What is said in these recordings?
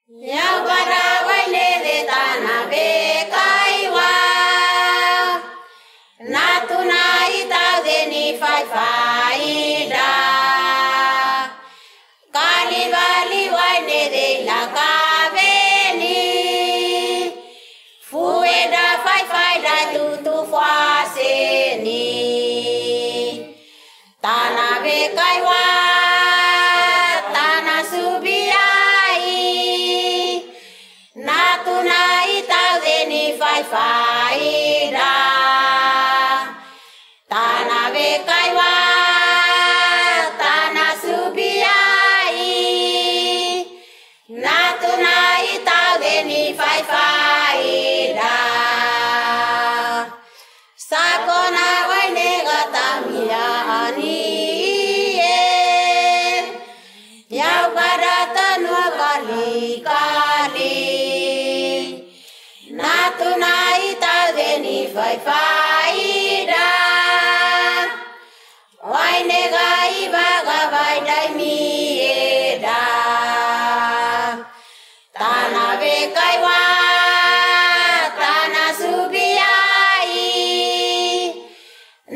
Yaubara waile de tana bekaiwa Natuna ita deni fai faida Kali vali waile de la kaveni Fueda fai faida tutu fuaseni Tana bekaiwa Tana subiai Natuna ita deni fai faida Tana bekaiwa Tana subiai Natuna ita deni fai faida Sakona waine gatamia ani Yaubara tanua kali kali Natuna ita deni fai faida Waine gai baga vai dai mieda Tana bekaiwa Tana subiai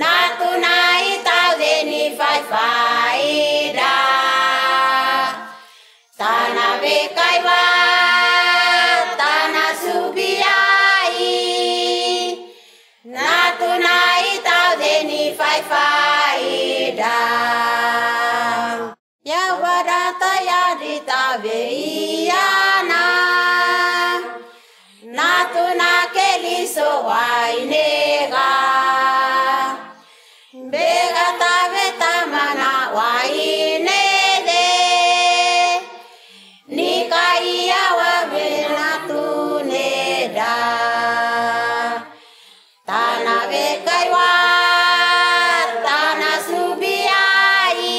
Natuna ita deni fai faida Tana bekaiwa Tana subiai Natuna ita deni fai faida Yaubara tayarita veiana Natuna keliso wainega Bega tabeta mana waine Nikaiya wa benatuneda Tana bekaiwa Tana subiai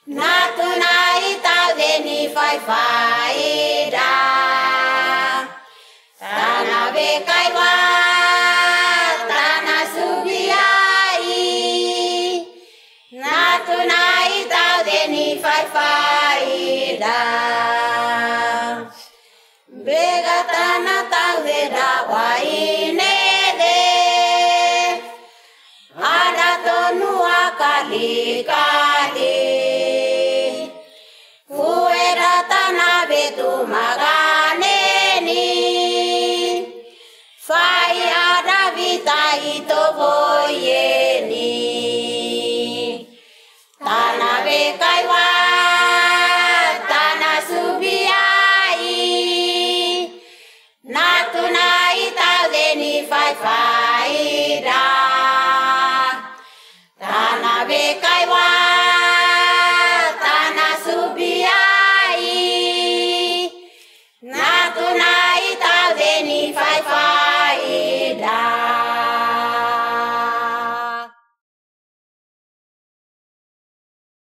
Natuna ita deni fai faida Tana bekaiwa Tana subiai Natuna ita deni fai faida Bega tana taweda waine de Ada tonua kali kali Fuera tana betu maga